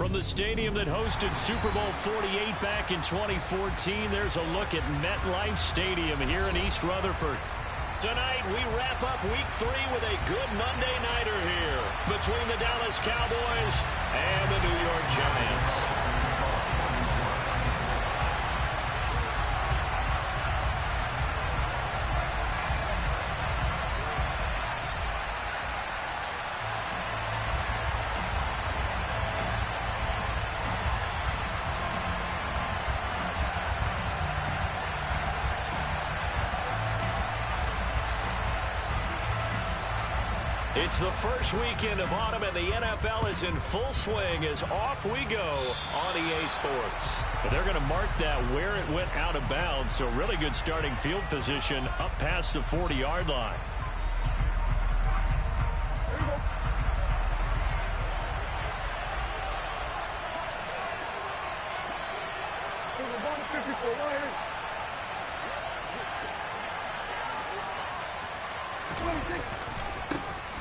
From the stadium that hosted Super Bowl 48 back in 2014, there's a look at MetLife Stadium here in East Rutherford. Tonight, we wrap up Week 3 with a good Monday nighter here between the Dallas Cowboys and the New York Giants. It's the first weekend of autumn, and the NFL is in full swing as off we go on EA Sports. But they're going to mark that where it went out of bounds, so really good starting field position up past the 40-yard line.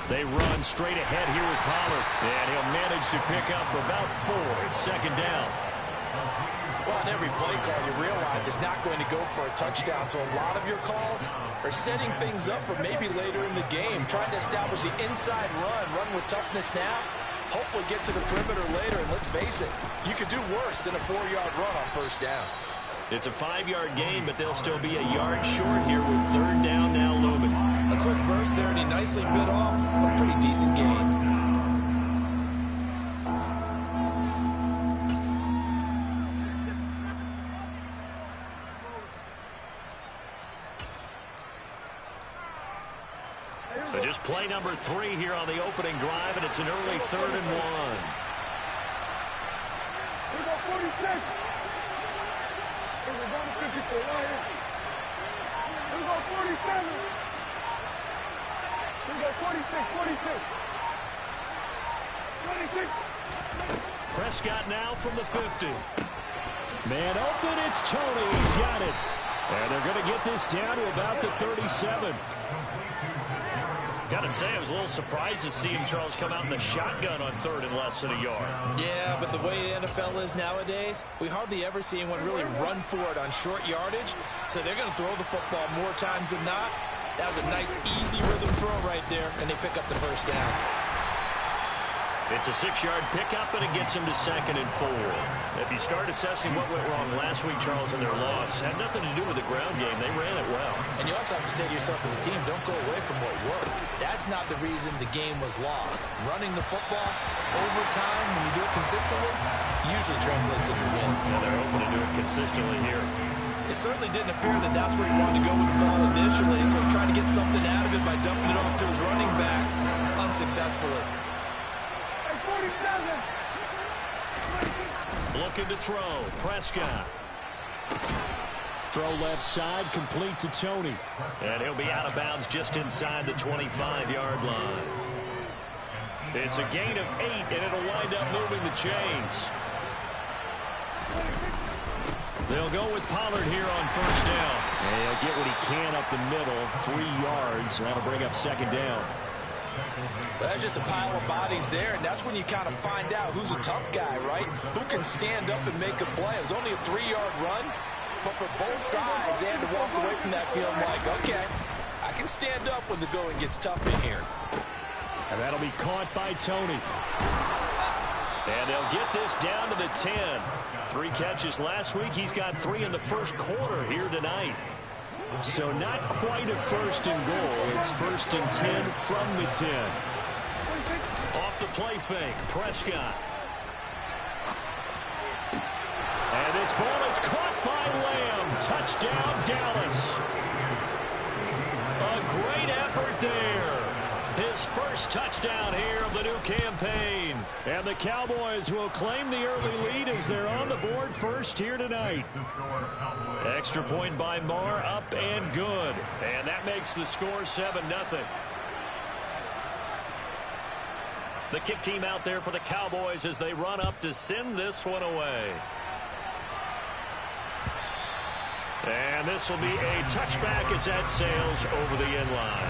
They run straight ahead here with Pollard, and he'll manage to pick up about 4. It's second down. Well, on every play call, you realize it's not going to go for a touchdown, so a lot of your calls are setting things up for maybe later in the game, trying to establish the inside run with toughness now, hopefully get to the perimeter later, and let's face it, you could do worse than a 4-yard run on first down. It's a 5-yard gain, but they'll still be a yard short here with third down now looming. A quick burst there, and he nicely bit off a pretty decent gain. But just play number 3 here on the opening drive, and it's an early 3rd and 1. We got 46. We're going to 54 right here. We got 47. We got 46. 26. Prescott now from the 50. Man open, it's Tony. He's got it. And they're going to get this down to about the 37. Got to say, I was a little surprised to see him, Charles, come out in the shotgun on 3rd and less than a yard. Yeah, but the way the NFL is nowadays, we hardly ever see anyone really run for it on short yardage. So they're going to throw the football more times than not. That was a nice, easy rhythm throw right there, and they pick up the first down. It's a 6-yard pickup, and it gets him to 2nd and 4. If you start assessing what went wrong last week, Charles, in their loss, had nothing to do with the ground game. They ran it well. And you also have to say to yourself as a team, don't go away from what worked. That's not the reason the game was lost. Running the football over time, when you do it consistently, usually translates into wins. And they're hoping to do it consistently here. It certainly didn't appear that that's where he wanted to go with the ball initially, so he tried to get something out of it by dumping it off to his running back unsuccessfully. Looking to throw. Prescott. Throw left side, complete to Tony. And he'll be out of bounds just inside the 25-yard line. It's a gain of 8, and it'll wind up moving the chains. They'll go with Pollard here on first down. And he'll get what he can up the middle, 3 yards. That'll bring up second down. Well, that's just a pile of bodies there, and that's when you kind of find out who's a tough guy, right? Who can stand up and make a play. It was only a 3-yard run, but for both sides, they had to walk away from that feeling like, okay, I can stand up when the going gets tough in here. And that'll be caught by Tony. And they'll get this down to the 10. 3 catches last week. He's got 3 in the first quarter here tonight. So not quite a 1st and goal. It's 1st and 10 from the 10. Off the play fake, Prescott. And this ball is caught by Lamb. Touchdown, Dallas. A great effort there. His first touchdown here of the new campaign. And the Cowboys will claim the early lead as they're on the board first here tonight. Extra point by Marr, up and good. And that makes the score 7-0. The kick team out there for the Cowboys as they run up to send this one away. And this will be a touchback as that sails over the end line.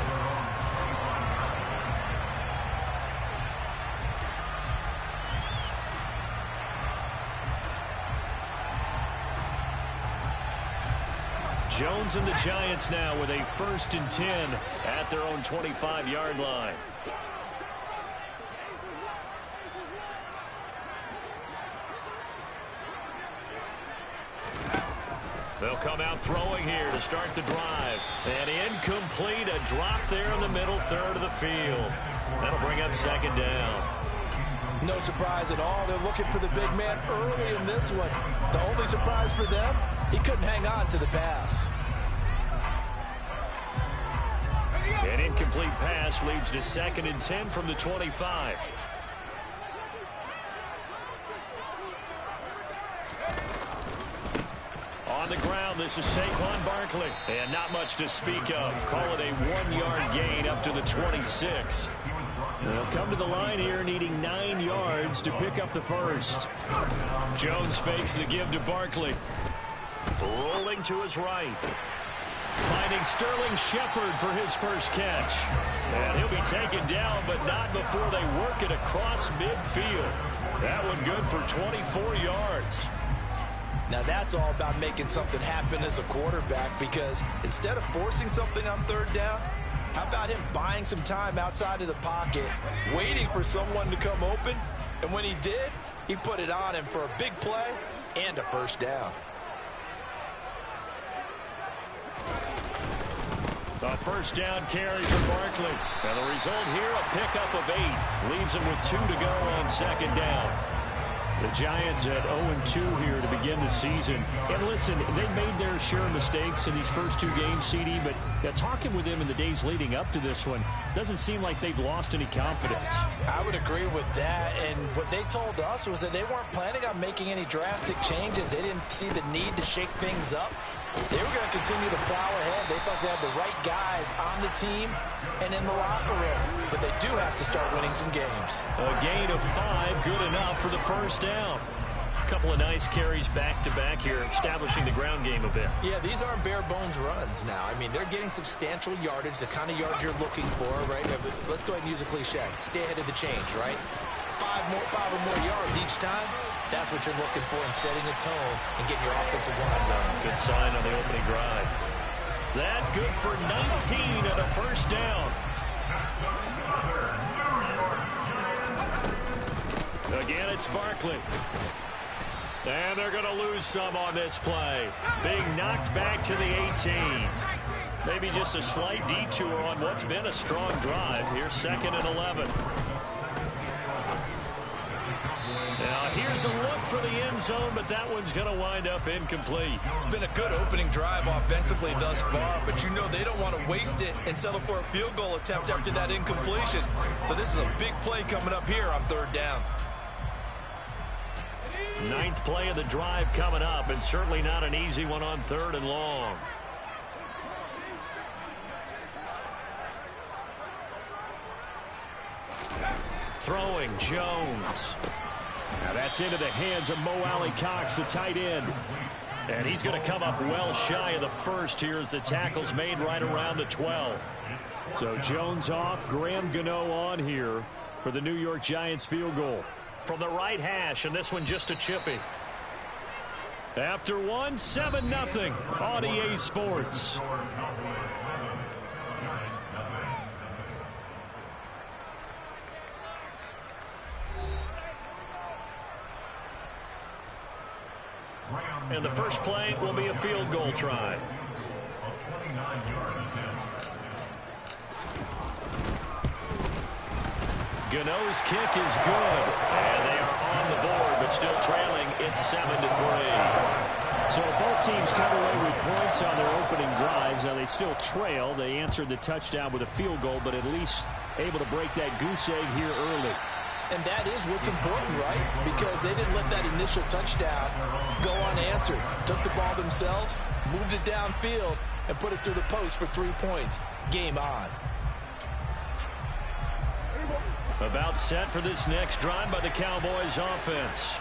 Jones and the Giants now with a 1st and 10 at their own 25-yard line. They'll come out throwing here to start the drive. And incomplete, a drop there in the middle third of the field. That'll bring up 2nd down. No surprise at all. They're looking for the big man early in this one. The only surprise for them, he couldn't hang on to the pass. An incomplete pass leads to 2nd and 10 from the 25. On the ground, this is Saquon Barkley. And not much to speak of. Call it a 1-yard gain up to the 26. They'll come to the line here needing 9 yards to pick up the first. Jones fakes the give to Barkley. Rolling to his right. Finding Sterling Shepard for his first catch. And he'll be taken down, but not before they work it across midfield. That one good for 24 yards. Now that's all about making something happen as a quarterback, because instead of forcing something on 3rd down, how about him buying some time outside of the pocket, waiting for someone to come open, and when he did, he put it on him for a big play and a 1st down. A 1st down carry for Barkley. And the result here, a pickup of 8. Leaves him with 2 to go on 2nd down. The Giants at 0-2 here to begin the season. And listen, they made their share of mistakes in these first 2 games, CD, but talking with them in the days leading up to this one, doesn't seem like they've lost any confidence. I would agree with that, and what they told us was that they weren't planning on making any drastic changes. They didn't see the need to shake things up. They were going to continue to plow ahead. They thought they had the right guys on the team and in the locker room. But they do have to start winning some games. A gain of 5, good enough for the 1st down. A couple of nice carries back-to-back here, establishing the ground game a bit. Yeah, these aren't bare-bones runs now. I mean, they're getting substantial yardage, the kind of yards you're looking for, right? Let's go ahead and use a cliche. Stay ahead of the change, right? 5 or more yards each time. That's what you're looking for in setting a tone and getting your offensive line going. Good sign on the opening drive. That good for 19 and a 1st down. Again, it's Barkley. And they're going to lose some on this play. Being knocked back to the 18. Maybe just a slight detour on what's been a strong drive. Here's 2nd and 11. Now here's a look for the end zone, but that one's going to wind up incomplete. It's been a good opening drive offensively thus far, but you know they don't want to waste it and settle for a field goal attempt after that incompletion. So this is a big play coming up here on 3rd down. 9th play of the drive coming up, and certainly not an easy one on 3rd and long. Throwing Jones. Now that's into the hands of Mo Alley-Cox, the tight end. And he's going to come up well shy of the first here as the tackle's made right around the 12. So Jones off, Graham Gano on here for the New York Giants field goal. From the right hash, and this one just a chippy. After 1, 7-0 on EA Sports. And the first play will be a field goal try. Gano's kick is good. And they are on the board, but still trailing. It's 7-3. So both teams come away with points on their opening drives. Now they still trail. They answered the touchdown with a field goal, but at least able to break that goose egg here early. And that is what's important, right? Because they didn't let that initial touchdown go unanswered. Took the ball themselves, moved it downfield, and put it through the post for 3 points. Game on. About set for this next drive by the Cowboys offense.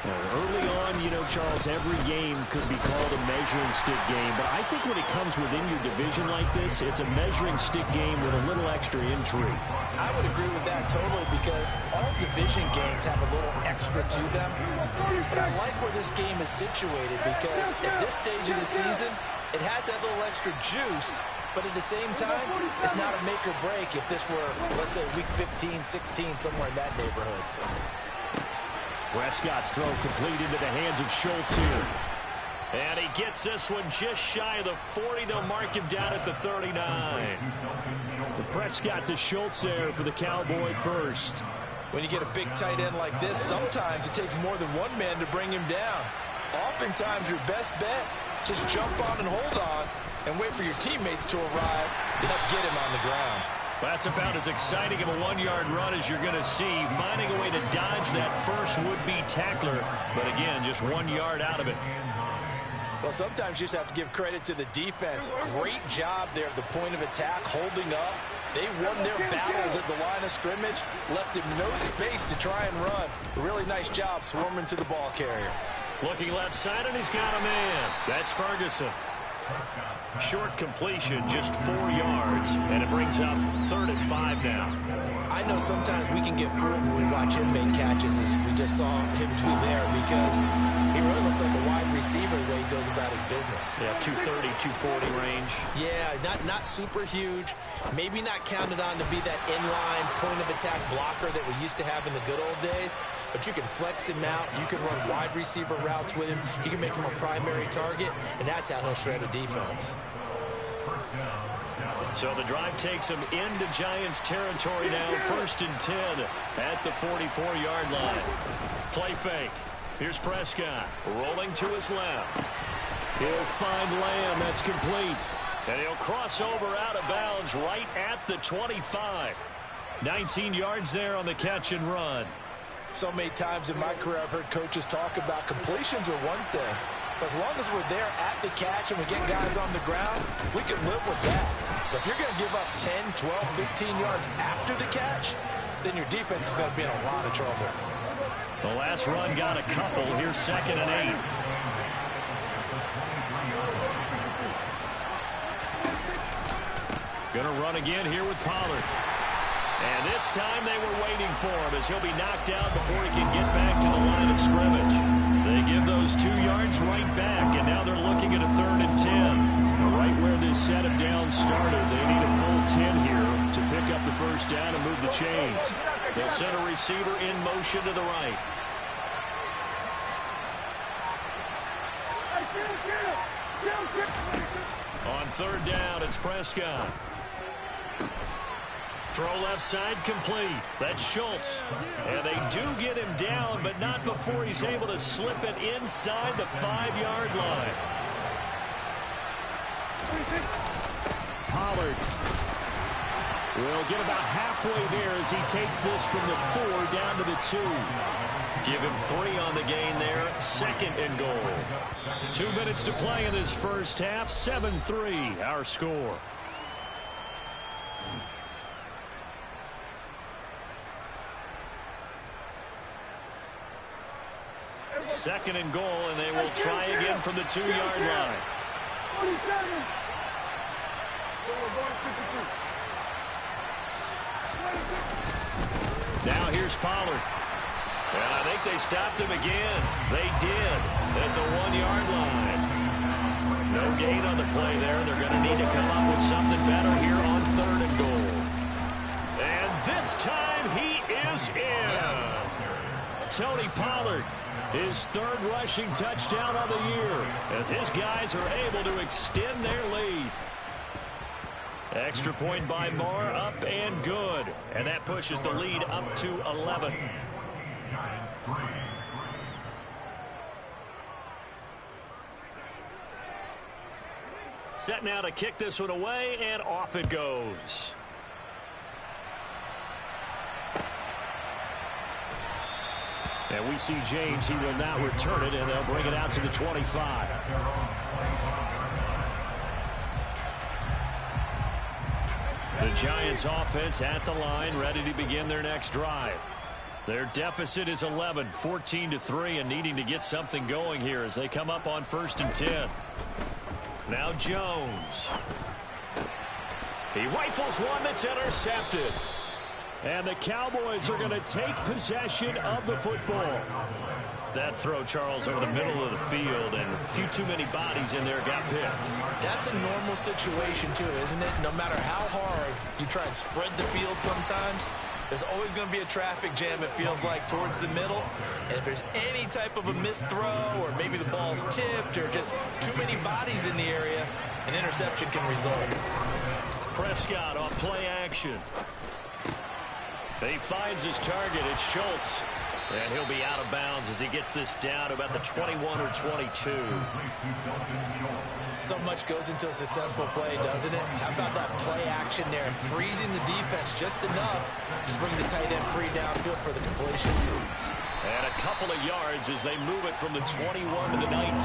Early on, you know, Charles, every game could be called a measuring stick game. But I think when it comes within your division like this, it's a measuring stick game with a little extra intrigue. I would agree with that totally, because all division games have a little extra to them. But I like where this game is situated, because at this stage of the season, It has that little extra juice, but at the same time, it's not a make or break if this were, let's say, week 15, 16, somewhere in that neighborhood. Prescott's throw complete into the hands of Schultz here. And he gets this one just shy of the 40. They'll mark him down at the 39. Prescott to Schultz there for the Cowboy first. When you get a big tight end like this, sometimes it takes more than one man to bring him down. Oftentimes, your best bet, just jump on and hold on and wait for your teammates to arrive to help get him on the ground. That's about as exciting of a one-yard run as you're going to see, finding a way to dodge that first would-be tackler. But again, just 1 yard out of it. Well, sometimes you just have to give credit to the defense. Great job there at the point of attack, holding up. They won their battles at the line of scrimmage, left him no space to try and run. A really nice job swarming to the ball carrier. Looking left side, and he's got a man. That's Ferguson. Short completion, just 4 yards, and it brings up 3rd and 5 now. I know sometimes we can get fooled when we watch him make catches, as we just saw him do there, because he really looks like a wide receiver the way he goes about his business. Yeah, 230, 240 range. Yeah, not super huge. Maybe not counted on to be that inline point-of-attack blocker that we used to have in the good old days, but you can flex him out. You can run wide receiver routes with him. You can make him a primary target, and that's how he'll shred a defense. So the drive takes him into Giants territory now, 1st and 10 at the 44-yard line. Play fake. Here's Prescott rolling to his left. He'll find Lamb. That's complete. And he'll cross over out of bounds right at the 25. 19 yards there on the catch and run. So many times in my career I've heard coaches talk about completions are one thing. But as long as we're there at the catch and we get guys on the ground, we can live with that. But if you're going to give up 10, 12, 15 yards after the catch, then your defense is going to be in a lot of trouble. The last run got a couple. Here's 2nd and 8. Going to run again here with Pollard. And this time they were waiting for him as he'll be knocked out before he can get back to the line of scrimmage. They give those 2 yards right back, and now they're looking at a 3rd and 10. Right where this set of downs started, they need a full 10 here to pick up the first down and move the chains. They'll send a receiver in motion to the right. On 3rd down, it's Prescott. Throw left side complete. That's Schultz. And they do get him down, but not before he's able to slip it inside the 5-yard line. Pollard will get about halfway there as he takes this from the 4 down to the 2. Give him 3 on the gain there. 2nd and goal. 2 minutes to play in this first half. 7-3 our score. Second and goal, and they will try again from the 2-yard line. Now here's Pollard. And I think they stopped him again. They did at the 1-yard line. No gain on the play there. They're going to need to come up with something better here on 3rd and goal. And this time he is in. Yes. Tony Pollard. His 3rd rushing touchdown on the year as his guys are able to extend their lead. Extra point by Moore, up and good. And that pushes the lead up to 11. Set now to kick this one away, and off it goes. And we see James. He will not return it, and they'll bring it out to the 25. The Giants offense at the line, ready to begin their next drive. Their deficit is 11, 14-3, and needing to get something going here as they come up on 1st and 10. Now Jones. He rifles one that's intercepted. And the Cowboys are going to take possession of the football. That throw, Charles, over the middle of the field, and a few too many bodies in there got picked. That's a normal situation, too, isn't it? No matter how hard you try and spread the field sometimes, there's always going to be a traffic jam, it feels like, towards the middle. And if there's any type of a missed throw, or maybe the ball's tipped, or just too many bodies in the area, an interception can result. Prescott on play action. He finds his target. It's Schultz. And he'll be out of bounds as he gets this down to about the 21 or 22. So much goes into a successful play, doesn't it? How about that play action there? Freezing the defense just enough to bring the tight end free downfield for the completion. And a couple of yards as they move it from the 21 to the 19.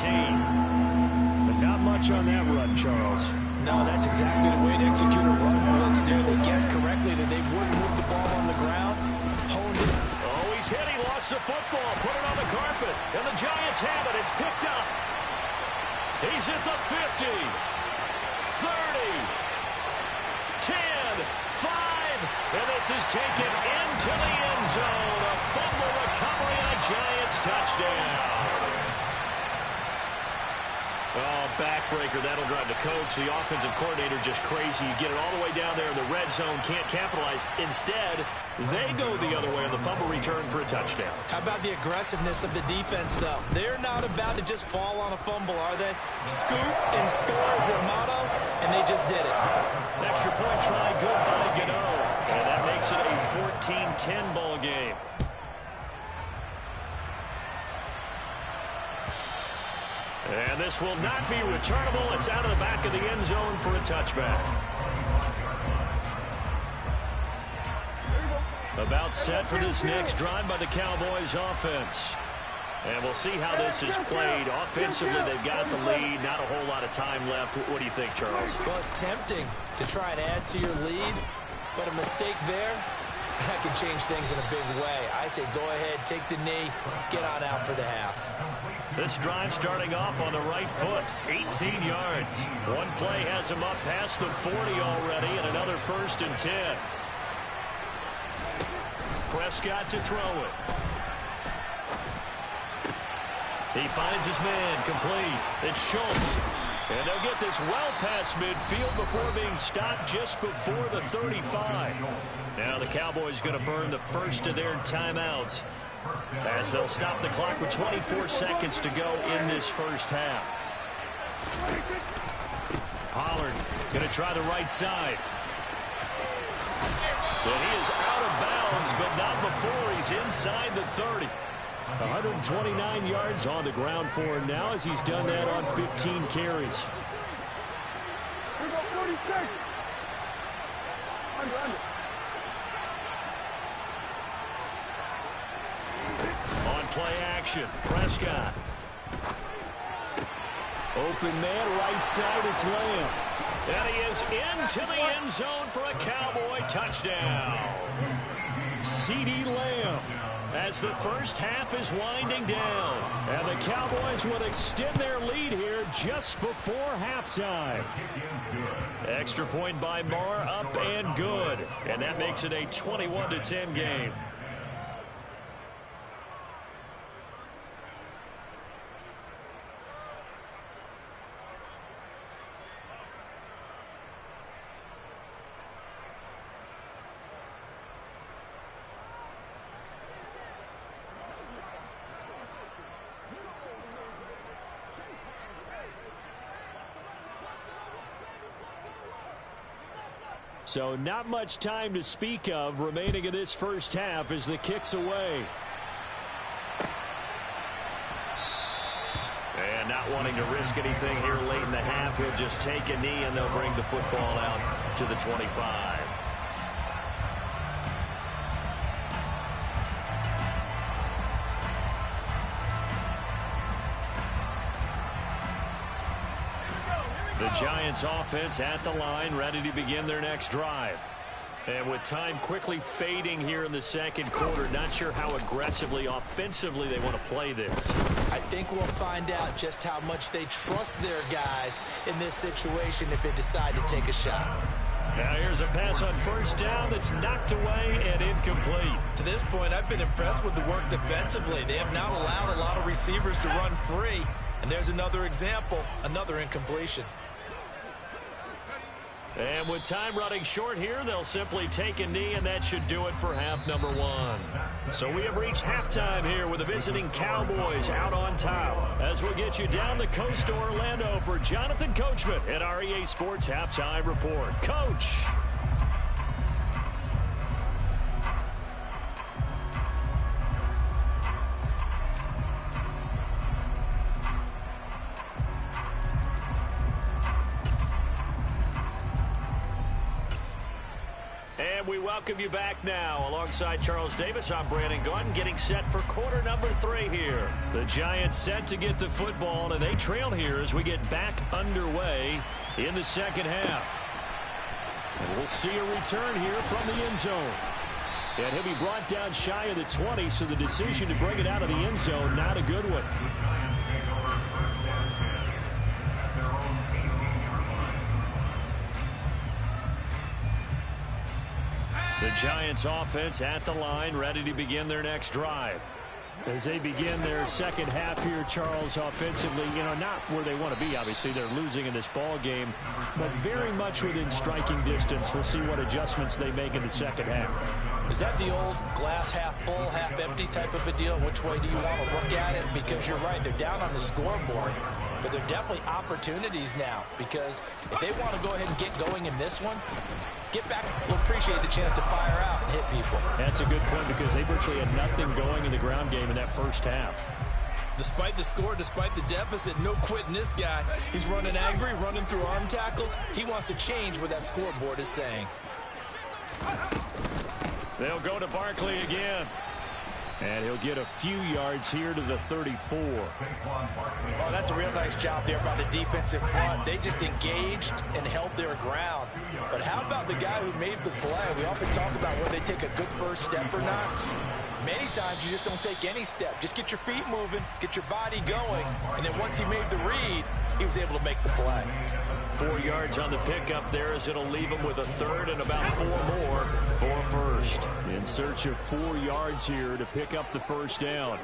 But not much on that run, Charles. No, that's exactly the way to execute a run blitz there. They guessed correctly that they wouldn't move the ball on the ground. Honed it. Oh, he's hit. He lost the football. Put it on the carpet. And the Giants have it. It's picked up. He's at the 50. 30. 10. 5. And this is taken into the end zone. A fumble recovery and a Giants touchdown. Oh, backbreaker. That'll drive the coach. The offensive coordinator just crazy. You get it all the way down there in the red zone. Can't capitalize. Instead, they go the other way on the fumble return for a touchdown. How about the aggressiveness of the defense, though? They're not about to just fall on a fumble, are they? Scoop and score is their motto, and they just did it. Extra point try, good by Gano. And that makes it a 14-10 ball game. And this will not be returnable. It's out of the back of the end zone for a touchback. About set for this next drive by the Cowboys offense. And we'll see how this is played. Offensively, they've got the lead. Not a whole lot of time left. What do you think, Charles? Well, it's tempting to try and add to your lead, but a mistake there, that can change things in a big way. I say go ahead, take the knee, get on out for the half. This drive starting off on the right foot, 18 yards. One play has him up past the 40 already, and another 1st and 10. Prescott to throw it. He finds his man, complete. It's Schultz. And they'll get this well past midfield before being stopped just before the 35. Now the Cowboys going to burn the first of their timeouts as they'll stop the clock with 24 seconds to go in this first half. Pollard going to try the right side. And he is out of bounds, but not before he's inside the 30. 129 yards on the ground for him now as he's done that on 15 carries. On play action, Prescott. Open man, right side, it's Lamb. And he is into the end zone for a Cowboy touchdown. CeeDee Lamb. As the first half is winding down. And the Cowboys will extend their lead here just before halftime. Extra point by Marr, up and good. And that makes it a 21-10 game. So not much time to speak of remaining in this first half as the kick's away. And not wanting to risk anything here late in the half, he'll just take a knee and they'll bring the football out to the 25. The Giants offense at the line, ready to begin their next drive. And with time quickly fading here in the second quarter, not sure how aggressively, offensively they want to play this. I think we'll find out just how much they trust their guys in this situation if they decide to take a shot. Now here's a pass on first down that's knocked away and incomplete. To this point, I've been impressed with the work defensively. They have not allowed a lot of receivers to run free. And there's another example, another incompletion. And with time running short here, they'll simply take a knee, and that should do it for half number one. So we have reached halftime here with the visiting Cowboys out on top. As we'll get you down the coast to Orlando for Jonathan Coachman at our EA Sports Halftime Report. Coach. And we welcome you back now. Alongside Charles Davis, I'm Brandon Gaudin, getting set for quarter number 3 here. The Giants set to get the football, and they trail here as we get back underway in the second half. And we'll see a return here from the end zone. And he'll be brought down shy of the 20, so the decision to bring it out of the end zone, not a good one. The Giants offense at the line, ready to begin their next drive. As they begin their second half here, Charles, offensively, not where they want to be. Obviously, they're losing in this ball game, but very much within striking distance. We'll see what adjustments they make in the second half. Is that the old glass half full, half empty type of a deal? Which way do you want to look at it? Because you're right, they're down on the scoreboard, but they're definitely opportunities now, because if they want to go ahead and get going in this one, get back, we'll appreciate the chance to fire out and hit people. That's a good point, because they virtually had nothing going in the ground game in that first half. Despite the score, despite the deficit, no quitting this guy. He's running angry, running through arm tackles. He wants to change what that scoreboard is saying. They'll go to Barkley again. And he'll get a few yards here to the 34. Oh, that's a real nice job there by the defensive front. They just engaged and held their ground. But how about the guy who made the play? We often talk about whether they take a good first step or not. Many times you just don't take any step. Just get your feet moving, get your body going, and then once he made the read, he was able to make the play. 4 yards on the pickup there, as it'll leave him with a third and about 4 more for first. In search of 4 yards here to pick up the first down.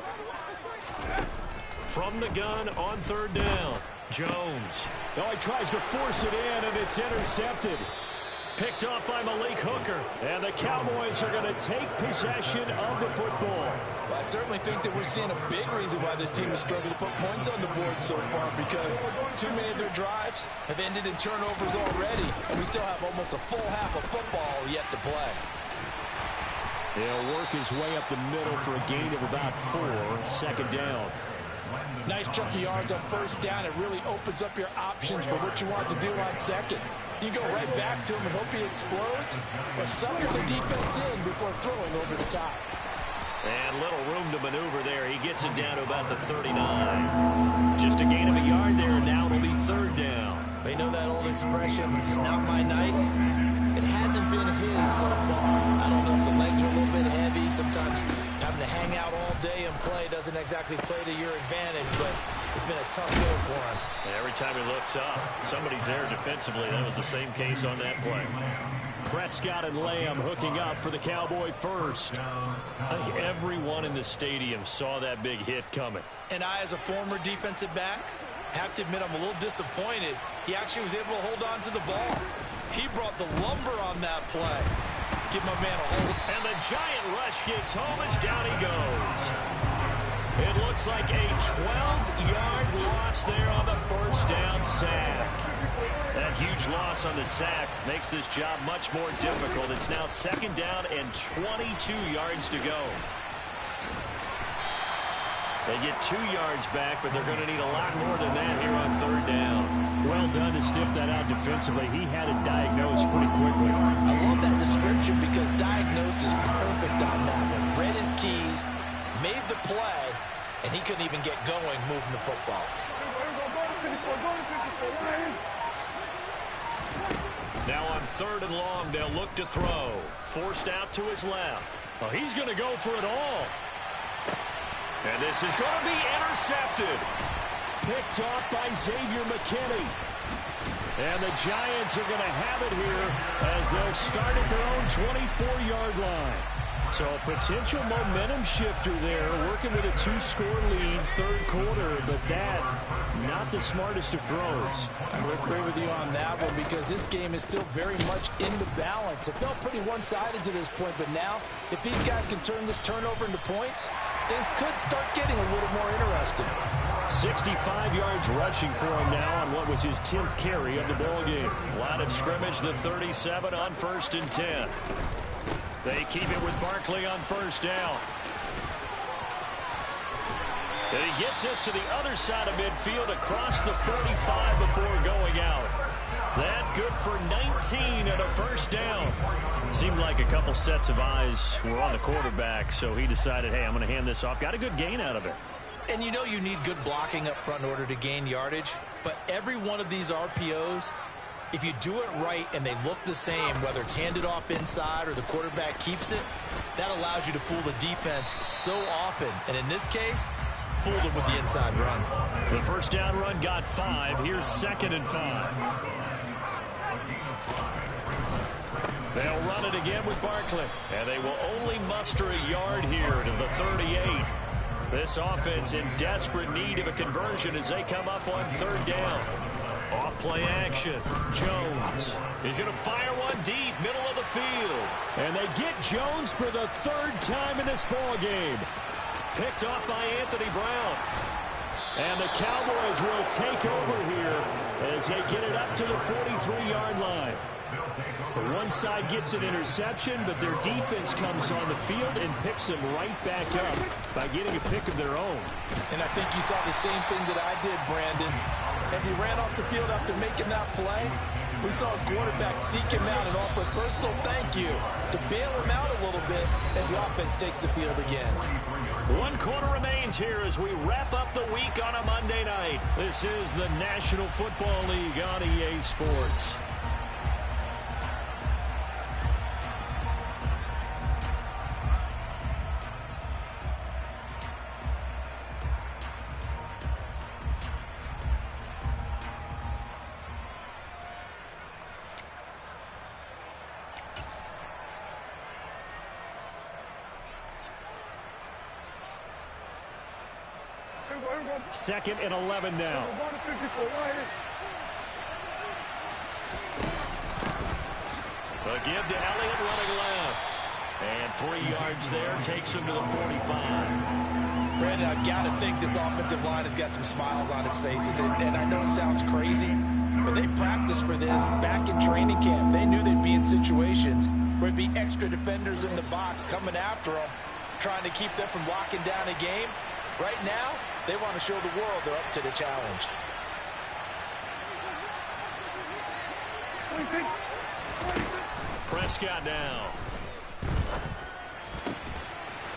From the gun on third down, Jones. Oh, he tries to force it in, and it's intercepted. Picked up by Malik Hooker, and the Cowboys are going to take possession of the football. Well, I certainly think that we're seeing a big reason why this team has struggled to put points on the board so far, because too many of their drives have ended in turnovers already, and we still have almost a full half of football yet to play. He'll work his way up the middle for a gain of about 4, second down. Nice chunk of yards on first down. It really opens up your options for what you want to do on second. You go right back to him and hope he explodes, or sucker the defense in before throwing over the top. And little room to maneuver there. He gets it down to about the 39. Just a gain of a yard there, and now it'll be third down. They know that old expression, it's not my night. It hasn't been his so far. I don't know if the legs are a little bit heavy. Sometimes having to hang out all day and play doesn't exactly play to your advantage, but it's been a tough go for him. And every time he looks up, somebody's there defensively. That was the same case on that play. Prescott and Lamb hooking up for the Cowboy first. I think everyone in the stadium saw that big hit coming. And I, as a former defensive back, have to admit I'm a little disappointed. He actually was able to hold on to the ball. He brought the lumber on that play. Give my man a hold. And the giant rush gets home as down he goes. It looks like a 12-yard loss there on the first down sack. That huge loss on the sack makes this job much more difficult. It's now second down and 22 yards to go. They get 2 yards back, but they're going to need a lot more than that here on third down. Well done to sniff that out defensively. He had it diagnosed pretty quickly. I love that description because diagnosed is perfect on that one. Read his keys, made the play, and he couldn't even get going moving the football. Now on third and long, they'll look to throw. Forced out to his left. Well, he's going to go for it all. And this is going to be intercepted. Picked off by Xavier McKinney. And the Giants are going to have it here as they'll start at their own 24-yard line. So a potential momentum shifter there, working with a 2-score lead, third quarter, but that, not the smartest of throws. I would agree with you on that one because this game is still very much in the balance. It felt pretty one-sided to this point, but now, if these guys can turn this turnover into points, things could start getting a little more interesting. 65 yards rushing for him now on what was his 10th carry of the ballgame. Line of scrimmage, the 37 on 1st and 10. They keep it with Barkley on 1st down. And he gets us to the other side of midfield across the 45 before going out. That good for 19 and a 1st down. Seemed like a couple sets of eyes were on the quarterback, so he decided, hey, I'm going to hand this off. Got a good gain out of it. And you know you need good blocking up front in order to gain yardage, but every one of these RPOs, if you do it right and they look the same, whether it's handed off inside or the quarterback keeps it, that allows you to fool the defense so often. And in this case, fooled them with the inside run. The 1st down run got 5. Here's 2nd and 5. They'll run it again with Barkley. And they will only muster a yard here to the 38. This offense in desperate need of a conversion as they come up on 3rd down. Off play action. Jones. He's going to fire one deep, middle of the field. And they get Jones for the 3rd time in this ballgame. Picked off by Anthony Brown. And the Cowboys will take over here as they get it up to the 43-yard line. The one side gets an interception, but their defense comes on the field and picks them right back up by getting a pick of their own. And I think you saw the same thing that I did, Brandon. As he ran off the field after making that play, we saw his quarterback seek him out and offer a personal thank you to bail him out a little bit as the offense takes the field again. 1 quarter remains here as we wrap up the week on a Monday night. This is the National Football League on EA Sports. Second and 11 now. The give to Elliott running left. And 3 yards there takes him to the 45. Brandon, I've got to think this offensive line has got some smiles on its faces. And I know it sounds crazy, but they practiced for this back in training camp. They knew they'd be in situations where it'd be extra defenders in the box coming after them, trying to keep them from locking down a game. Right now, they want to show the world they're up to the challenge. Prescott down.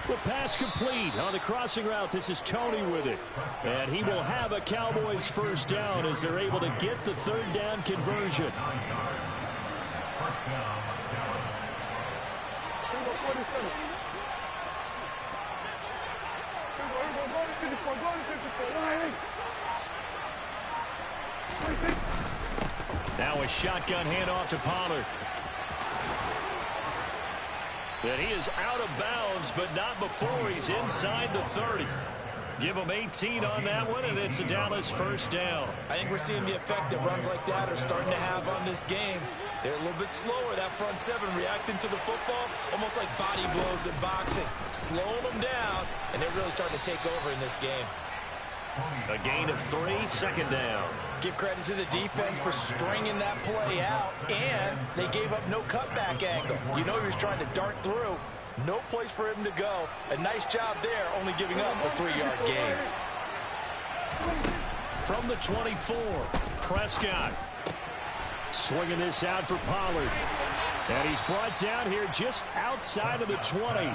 The pass complete on the crossing route. This is Tony with it. And he will have a Cowboys 1st down as they're able to get the 3rd down conversion. Now a shotgun handoff to Pollard. And he is out of bounds, but not before he's inside the 30. Give him 18 on that one, and it's a Dallas 1st down. I think we're seeing the effect that runs like that are starting to have on this game. They're a little bit slower, that front 7, reacting to the football, almost like body blows in boxing, slowing them down, and they're really starting to take over in this game. A gain of 3, 2nd down. Give credit to the defense for stringing that play out, and they gave up no cutback angle. You know he was trying to dart through. No place for him to go. A nice job there, only giving up a 3-yard gain. From the 24, Prescott. Swinging this out for Pollard. And he's brought down here just outside of the 20.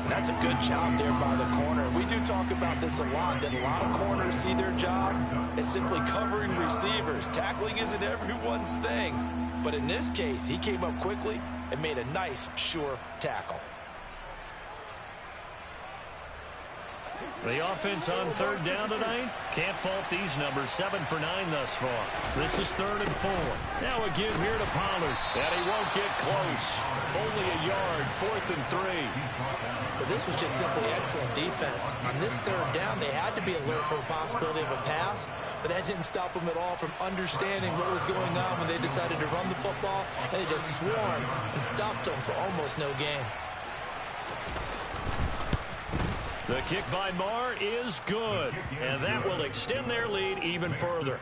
That's a good job there by the corner. We do talk about this a lot, that a lot of corners see their job as simply covering receivers. Tackling isn't everyone's thing. But in this case, he came up quickly and made a nice, sure tackle. The offense on third down tonight. Can't fault these numbers. 7 for 9 thus far. This is 3rd and 4. Now a give here to Pollard. And he won't get close. Only a yard. 4th and 3. But this was just simply excellent defense. On this 3rd down, they had to be alert for the possibility of a pass, but that didn't stop them at all from understanding what was going on when they decided to run the football, and they just swarmed and stopped them for almost no gain. The kick by Marr is good, and that will extend their lead even further.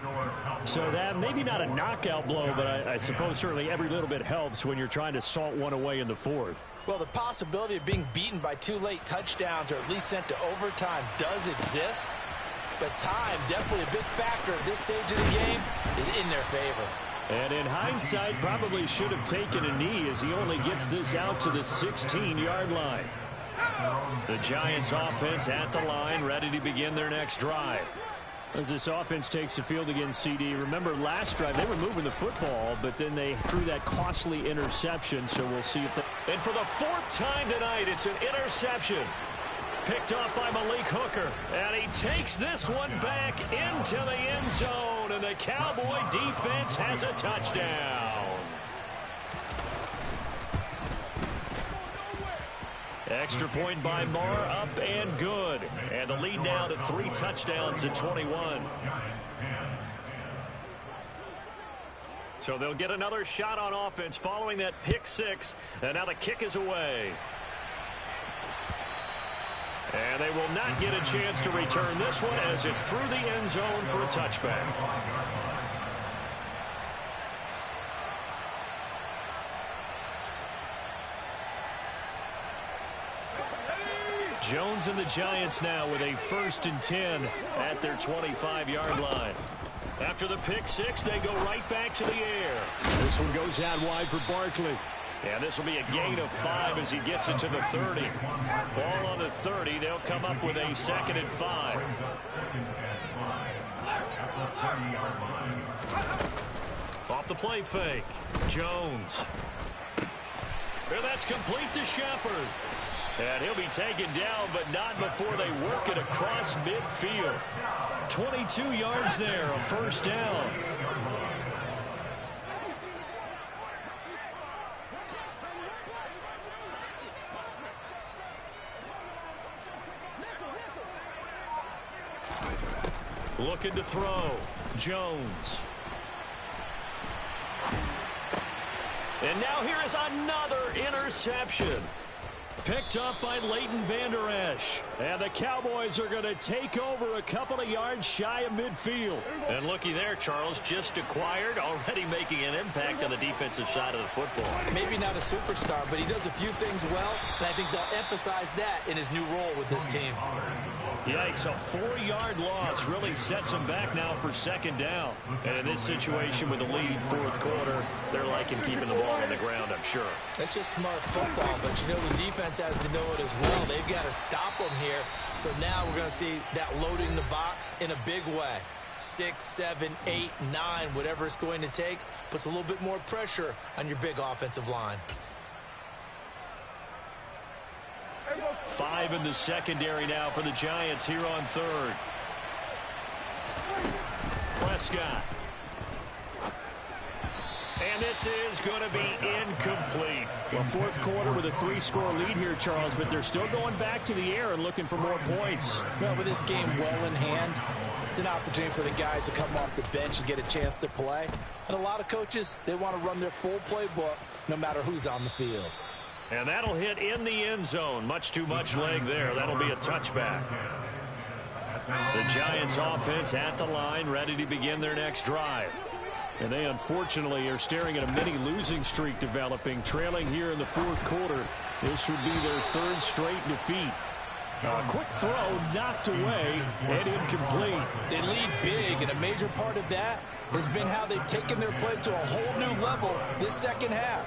So that maybe not a knockout blow, but I suppose certainly every little bit helps when you're trying to salt one away in the 4th. Well, the possibility of being beaten by 2 late touchdowns or at least sent to overtime does exist, but time, definitely a big factor at this stage of the game, is in their favor. And in hindsight, probably should have taken a knee as he only gets this out to the 16-yard line. The Giants offense at the line, ready to begin their next drive. As this offense takes the field against CD, remember last drive they were moving the football, but then they threw that costly interception, so we'll see if they... And for the 4th time tonight, it's an interception. Picked up by Malik Hooker, and he takes this one back into the end zone, and the Cowboy defense has a touchdown. Extra point by Marr, up and good. And the lead now to 3 touchdowns at 21. So they'll get another shot on offense following that pick 6. And now the kick is away. And they will not get a chance to return this one as it's through the end zone for a touchback. Jones and the Giants now with a 1st and 10 at their 25-yard line. After the pick 6, they go right back to the air. This one goes out wide for Barkley. And this will be a gain of 5 as he gets it to the 30. Ball on the 30. They'll come up with a 2nd and 5. Off the play fake. Jones. And that's complete to Shepard. And he'll be taken down, but not before they work it across midfield. 22 yards there, a 1st down. Looking to throw. Jones. And now here is another interception. Picked up by Leighton Vander Esch. And the Cowboys are going to take over a couple of yards shy of midfield. And looky there, Charles, just acquired, already making an impact on the defensive side of the football. Maybe not a superstar, but he does a few things well, and I think they'll emphasize that in his new role with this team. Yikes, a 4-yard loss really sets him back now for 2nd down. And in this situation with the lead 4th quarter, they're liking keeping the ball on the ground, I'm sure. That's just smart football, but you know the defense has to know it as well. They've got to stop them here. So now we're going to see that loading the box in a big way. 6, 7, 8, 9, whatever it's going to take, puts a little bit more pressure on your big offensive line. 5 in the secondary now for the Giants here on 3rd. Prescott. And this is going to be incomplete. Well, 4th quarter with a 3-score lead here, Charles, but they're still going back to the air and looking for more points. Well, with this game well in hand, it's an opportunity for the guys to come off the bench and get a chance to play. And a lot of coaches, they want to run their full playbook no matter who's on the field. And that'll hit in the end zone. Much too much leg there. That'll be a touchback. The Giants offense at the line, ready to begin their next drive. And they unfortunately are staring at a mini losing streak developing, trailing here in the 4th quarter. This would be their 3rd straight defeat. A quick throw knocked away and incomplete. They lead big, and a major part of that has been how they've taken their play to a whole new level this 2nd half.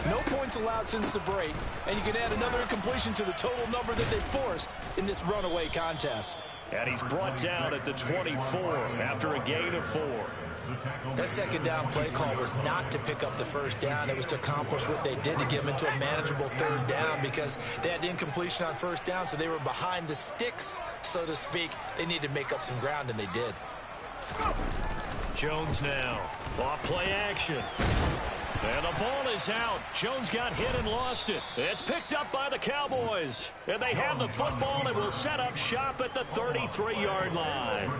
No points allowed since the break, and you can add another incompletion to the total number that they forced in this runaway contest. And he's brought down at the 24 after a gain of 4. That second down play call was not to pick up the first down. It was to accomplish what they did, to get them into a manageable third down, because they had incompletion on first down, so they were behind the sticks, so to speak. They needed to make up some ground, and they did. Jones now. Off play action. And the ball is out. Jones got hit and lost it. It's picked up by the Cowboys. And they have the football and will set up shop at the 33-yard line.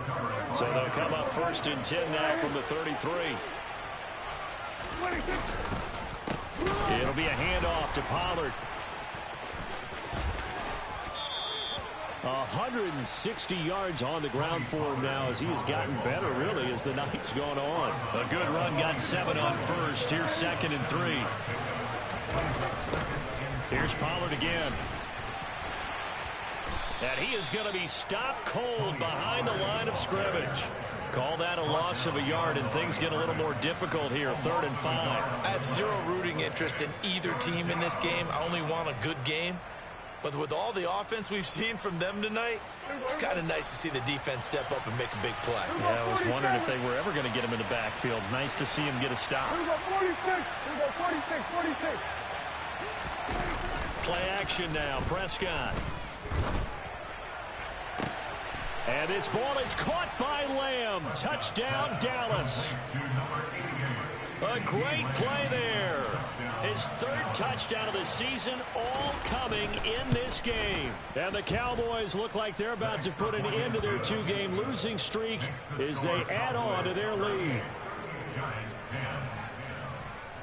So they'll come up 1st and 10 now from the 33. It'll be a handoff to Pollard. 160 yards on the ground for him now as he has gotten better, really, as the night's gone on. A good run, got 7 on first. Here's 2nd and 3. Here's Pollard again. And he is going to be stopped cold behind the line of scrimmage. Call that a loss of a yard, and things get a little more difficult here. 3rd and 5. I have zero rooting interest in either team in this game. I only want a good game. But with all the offense we've seen from them tonight, it's kind of nice to see the defense step up and make a big play. Yeah, I was wondering if they were ever going to get him in the backfield. Nice to see him get a stop. Here we go, 46. Here we go, 46, 46. Play action now, Prescott. And this ball is caught by Lamb. Touchdown, Dallas. A great play there. His 3rd touchdown of the season, all coming in this game. And the Cowboys look like they're about to put an end to their 2-game losing streak as they add on to their lead.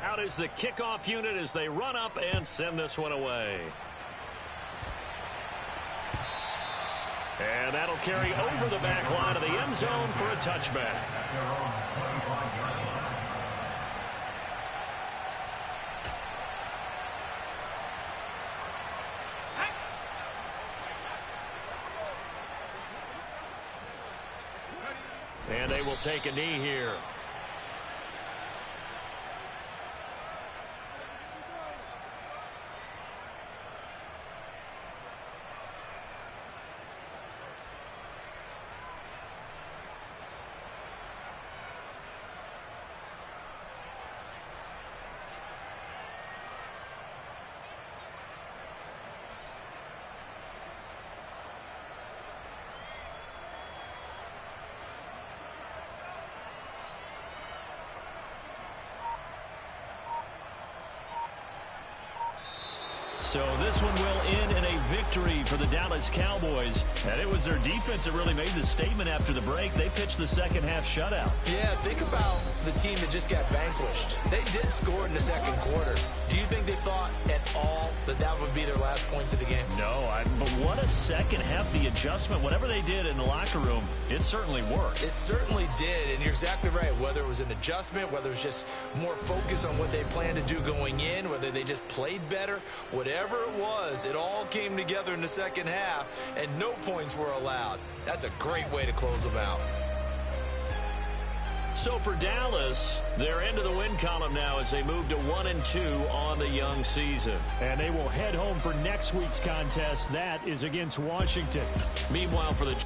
Out is the kickoff unit as they run up and send this one away. And that'll carry over the back line of the end zone for a touchback. And they will take a knee here. So this one will end in a victory for the Dallas Cowboys. And it was their defense that really made the statement after the break. They pitched the second half shutout. Yeah, think about the team that just got vanquished. They did score in the second quarter. Do you think they thought at all that that would be their last points of the game? No, but what a second half. The adjustment, whatever they did in the locker room, it certainly worked. It certainly did, and you're exactly right. Whether it was an adjustment, whether it was just more focus on what they planned to do going in, whether they just played better, whatever it was, it all came together in the second half, and no points were allowed. That's a great way to close them out. So for Dallas, they're into the win column now as they move to 1-2 on the young season. And they will head home for next week's contest. That is against Washington. Meanwhile, for the